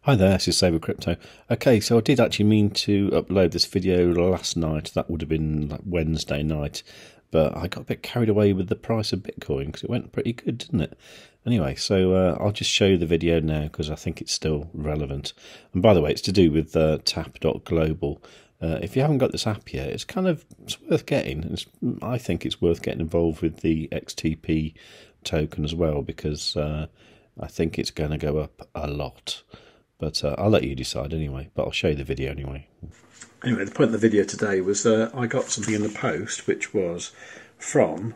Hi there, this is savewith.crypto. Okay, so I did actually mean to upload this video last night. That would have been like Wednesday night, but I got a bit carried away with the price of Bitcoin because it went pretty good, didn't it? Anyway, so I'll just show you the video now because I think it's still relevant. And by the way, it's to do with tap.global. If you haven't got this app yet, it's worth getting. I think it's worth getting involved with the XTP token as well because I think it's going to go up a lot. But I'll let you decide anyway, but I'll show you the video anyway. Anyway, the point of the video today was I got something in the post which was from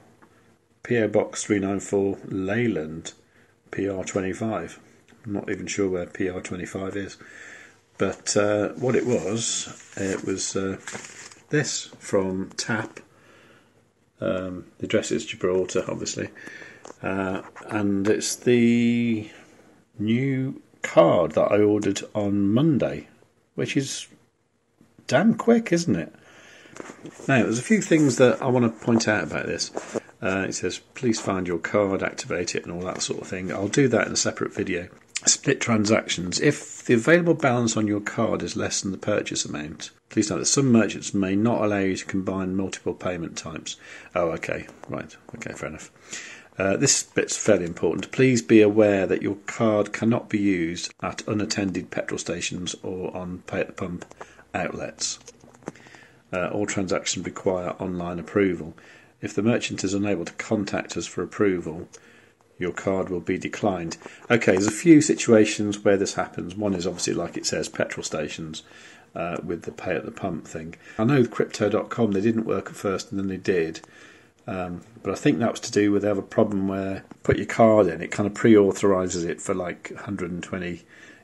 PO Box 394 Leyland PR25. I'm not even sure where PR25 is. But what it was this from TAP. The address is Gibraltar, obviously. And it's the new card that I ordered on Monday, which is damn quick, isn't it? Now, there's a few things that I want to point out about this. It says, please find your card, activate it, and all that sort of thing. I'll do that in a separate video. Split transactions. If the available balance on your card is less than the purchase amount, please note that some merchants may not allow you to combine multiple payment types. Oh, okay, right, okay, fair enough. This bit's fairly important. Please be aware that your card cannot be used at unattended petrol stations or on pay-at-the-pump outlets. All transactions require online approval. If the merchant is unable to contact us for approval, your card will be declined. Okay, there's a few situations where this happens. One is obviously, like it says, petrol stations with the pay-at-the-pump thing. I know with Crypto.com they didn't work at first and then they did. But I think that was to do with they have a problem where put your card in, it kind of pre-authorises it for like 120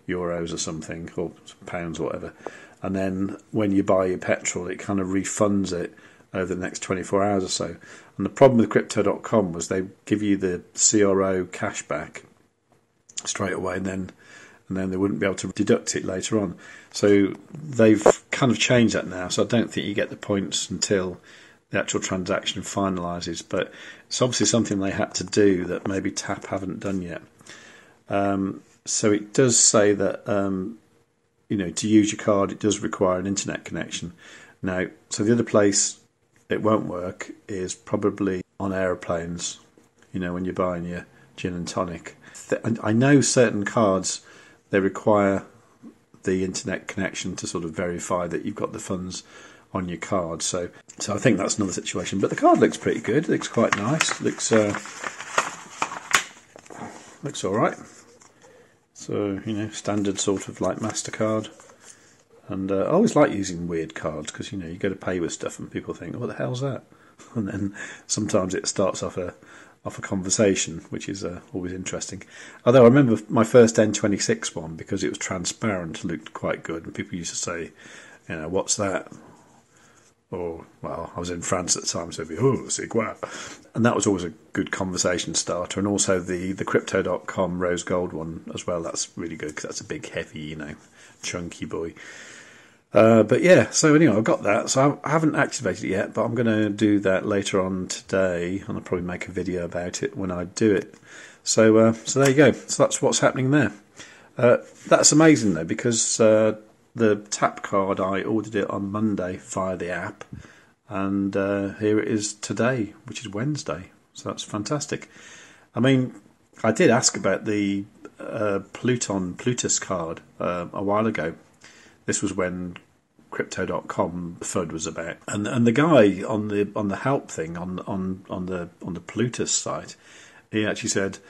euros or something, or pounds or whatever, and then when you buy your petrol it kind of refunds it over the next 24 hours or so. And the problem with Crypto.com was they give you the CRO cashback straight away and then they wouldn't be able to deduct it later on. So they've kind of changed that now, so I don't think you get the points until the actual transaction finalises, but it's obviously something they had to do that maybe TAP haven't done yet. So it does say that to use your card it does require an internet connection. Now, so the other place it won't work is probably on aeroplanes, when you're buying your gin and tonic. I know certain cards, they require the internet connection to sort of verify that you've got the funds on your card, so I think that's another situation. But the card looks pretty good. It looks quite nice. Looks all right. So standard sort of like MasterCard. And I always like using weird cards because you go to pay with stuff and people think, "What the hell's that?" And then sometimes it starts off a conversation, which is always interesting. Although I remember my first N26 one, because it was transparent, looked quite good, and people used to say, "What's that?" Or, well, I was in France at the time, so it'd be, "Oh, c'est quoi?" And that was always a good conversation starter. And also the Crypto.com rose gold one as well. That's really good because that's a big, heavy, chunky boy. But yeah, so anyway, I've got that. So I haven't activated it yet, but I'm going to do that later on today, and I'll probably make a video about it when I do it. So there you go. So that's what's happening there. That's amazing though, because the TAP card, I ordered it on Monday via the app, and here it is today, which is Wednesday. So that's fantastic. I mean, I did ask about the Plutus card a while ago. This was when Crypto.com FUD was about, and the guy on the help thing on the Plutus site, he actually said,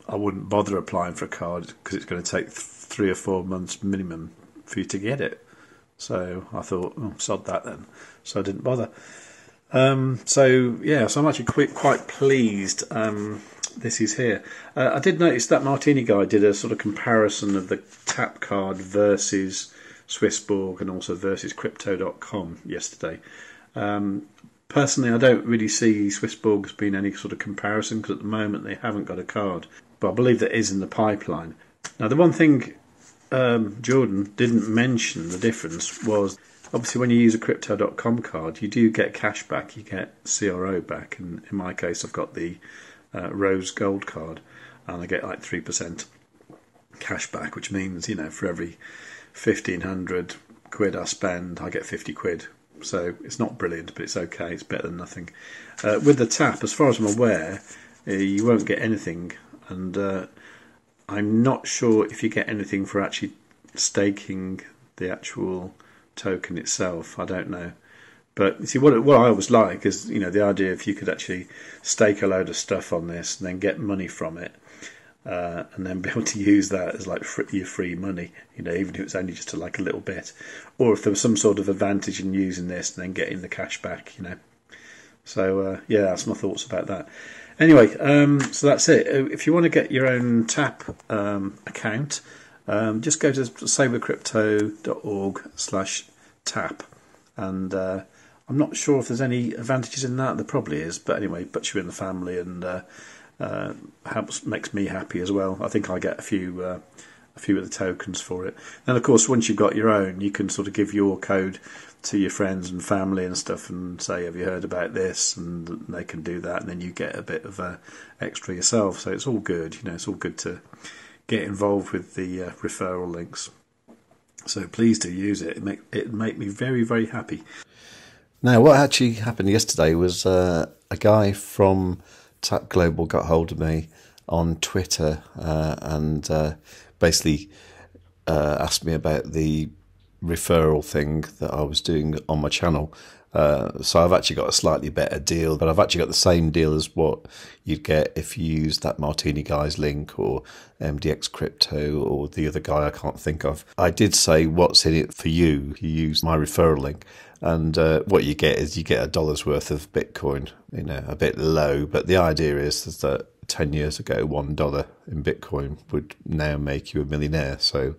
I wouldn't bother applying for a card because it's going to take 3 or 4 months minimum for you to get it. So I thought, oh, sod that then. So I didn't bother. So I'm actually quite pleased this is here. I did notice that Martini guy did a sort of comparison of the TAP card versus SwissBorg and also versus Crypto.com yesterday. Personally, I don't really see SwissBorg as being any sort of comparison because at the moment they haven't got a card. But I believe that is in the pipeline. Now, the one thing Jordan didn't mention the difference was obviously when you use a Crypto.com card you do get cash back, you get CRO back, and in my case I've got the rose gold card and I get like 3%. cashback, which means, you know, for every 1,500 quid I spend, I get 50 quid. So it's not brilliant, but it's okay. It's better than nothing. With the tap, as far as I'm aware, you won't get anything, and I'm not sure if you get anything for actually staking the actual token itself. I don't know. But you see, what I always like is, you know, the idea if you could actually stake a load of stuff on this and then get money from it, and then be able to use that as like your free money, you know, even if it's only just like a little bit, or if there was some sort of advantage in using this and then getting the cash back, you know. So yeah, that's my thoughts about that. Anyway, so that's it. If you want to get your own tap account, just go to savewith.crypto.org/tap, and I'm not sure if there's any advantages in that. There probably is, but anyway, puts you in the family and makes me happy as well. I think I get a few of the tokens for it. And of course, once you've got your own, you can sort of give your code to your friends and family and stuff, and say, "Have you heard about this?" And they can do that, and then you get a bit of extra yourself. So it's all good, you know. It's all good to get involved with the referral links. So please do use it. It make me very, very happy. Now, what actually happened yesterday was a guy from Tap Global got hold of me on Twitter and basically asked me about the referral thing that I was doing on my channel. So I've actually got a slightly better deal, but I've actually got the same deal as what you'd get if you use that Martini guy's link or MDX Crypto or the other guy I can't think of. I did say, what's in it for you? You use my referral link. And what you get is you get $1 worth of Bitcoin, you know, a bit low. But the idea is that 10 years ago, $1 in Bitcoin would now make you a millionaire. So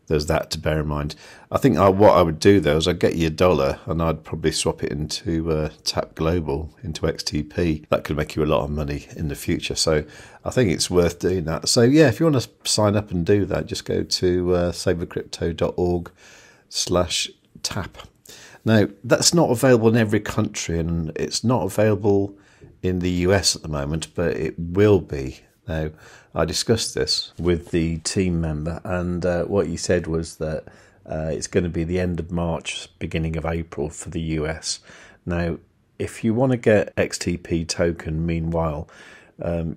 there's that to bear in mind. I think what I would do, though, is I'd get you $1 and I'd probably swap it into Tap Global, into XTP. That could make you a lot of money in the future. So I think it's worth doing that. So, yeah, if you want to sign up and do that, just go to savewithcrypto.org/tap. Now, that's not available in every country, and it's not available in the US at the moment, but it will be. Now, I discussed this with the team member, and what he said was that it's going to be the end of March, beginning of April for the US. Now, if you want to get XTP token, meanwhile,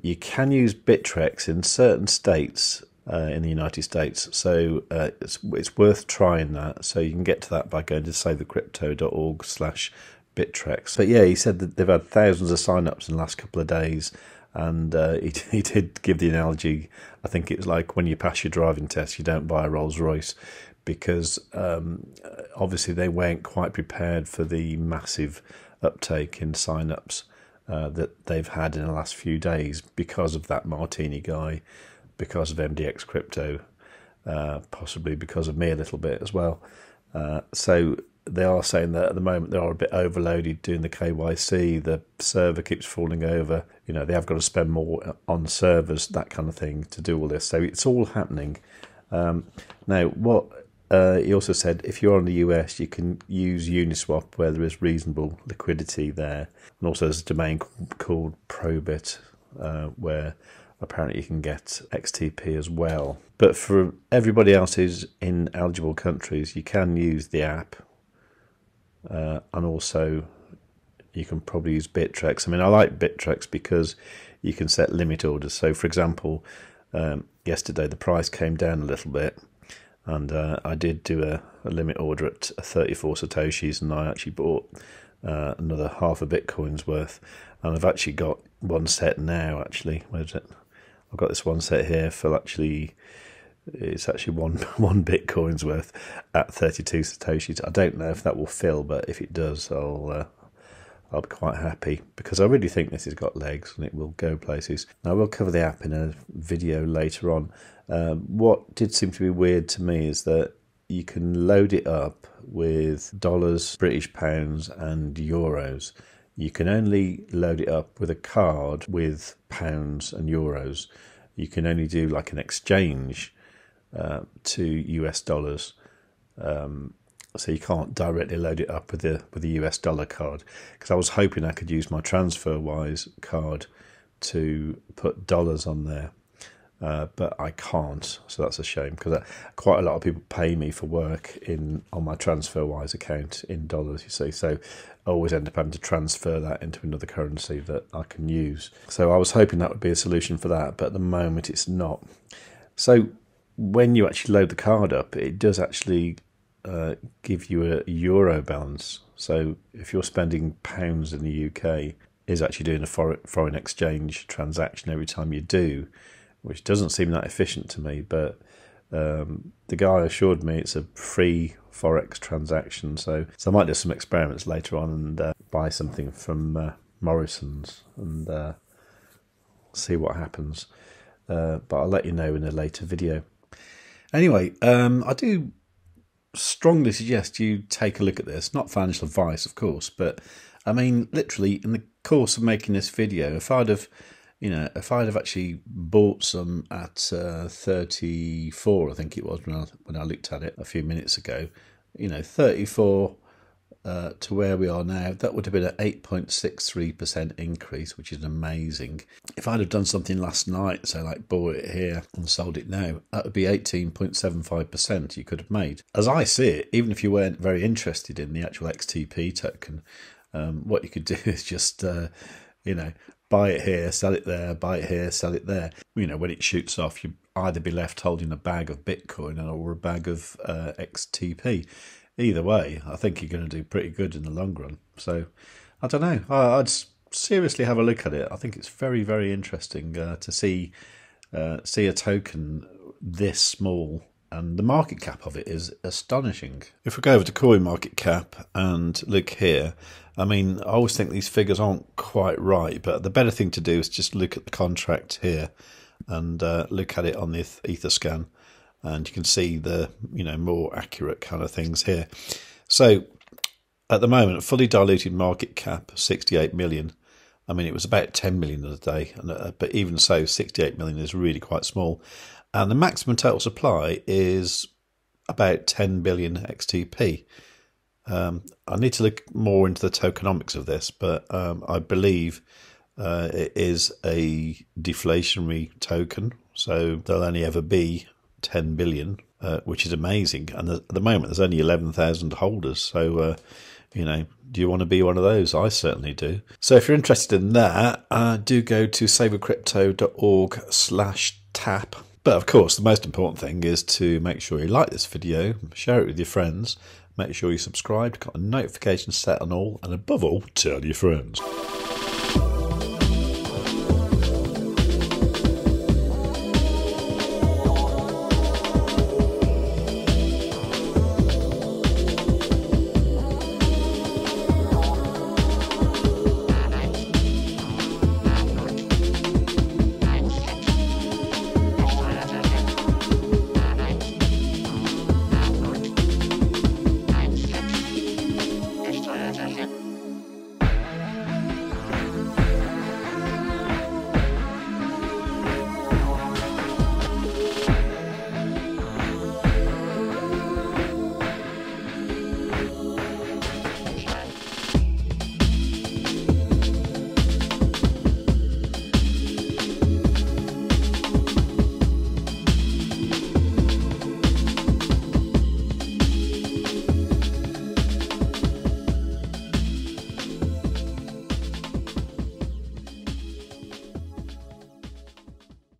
you can use Bittrex in certain states in the United States, so it's worth trying that. So you can get to that by going to savewithcrypto.org/Bittrex. But yeah, he said that they've had thousands of sign-ups in the last couple of days, and he did give the analogy. I think it's like when you pass your driving test, you don't buy a Rolls Royce, because obviously they weren't quite prepared for the massive uptake in sign-ups that they've had in the last few days because of that Martini guy, because of MDX Crypto, possibly because of me a little bit as well. So they are saying that at the moment they are a bit overloaded doing the KYC. The server keeps falling over. You know, they have got to spend more on servers, that kind of thing, to do all this. So it's all happening. Now, what he also said, if you're on the US, you can use Uniswap where there is reasonable liquidity there. And also there's a domain called ProBit where apparently you can get XTP as well. But for everybody else who's in eligible countries, you can use the app. And also you can probably use Bittrex. I mean, I like Bittrex because you can set limit orders. So, for example, yesterday the price came down a little bit, and I did do a limit order at 34 Satoshis, and I actually bought another half a Bitcoin's worth. And I've actually got one set now, actually. Where is it? I've got this one set here for it's actually one Bitcoin's worth at 32 Satoshis. I don't know if that will fill, but if it does, I'll be quite happy, because I really think this has got legs and it will go places. Now, we'll cover the app in a video later on. What did seem to be weird to me is that you can load it up with dollars, British pounds and euros. You can only load it up with a card with pounds and euros. You can only do like an exchange to US dollars. So you can't directly load it up with a US dollar card, because I was hoping I could use my TransferWise card to put dollars on there. but I can't, so that's a shame, because quite a lot of people pay me for work on my TransferWise account in dollars, you see, so I always end up having to transfer that into another currency that I can use. So I was hoping that would be a solution for that, but at the moment it's not. So when you actually load the card up, it does actually give you a euro balance. So if you're spending pounds in the UK, is actually doing a foreign exchange transaction every time you do, which doesn't seem that efficient to me, but the guy assured me it's a free forex transaction, so I might do some experiments later on and buy something from Morrison's and see what happens, but I'll let you know in a later video. Anyway, I do strongly suggest you take a look at this. Not financial advice, of course, but I mean, literally, in the course of making this video, if I'd have actually bought some at 34, I think it was when I looked at it a few minutes ago, 34 to where we are now, that would have been an 8.63% increase, which is amazing. If I'd have done something last night, so like bought it here and sold it now, that would be 18.75% you could have made. As I see it, even if you weren't very interested in the actual XTP token, what you could do is just, buy it here, sell it there, buy it here, sell it there. When it shoots off, you'd either be left holding a bag of Bitcoin or a bag of XTP. Either way, I think you're going to do pretty good in the long run. So, I don't know. I'd seriously have a look at it. I think it's very, very interesting to see a token this small. And the market cap of it is astonishing. If we go over to CoinMarketCap and look here, I mean, I always think these figures aren't quite right, but the better thing to do is just look at the contract here and look at it on the Etherscan, and you can see the more accurate kind of things here. So at the moment, fully diluted market cap 68 million. I mean, it was about 10 million the other day, but even so, 68 million is really quite small. And the maximum total supply is about 10 billion XTP. I need to look more into the tokenomics of this, but I believe it is a deflationary token, so there'll only ever be 10 billion, which is amazing. And at the moment, there's only 11,000 holders, so do you want to be one of those? I certainly do. So if you're interested in that, do go to savewithcrypto.org/tap. But of course, the most important thing is to make sure you like this video, share it with your friends, make sure you subscribe, got a notification set on all, and above all, tell your friends.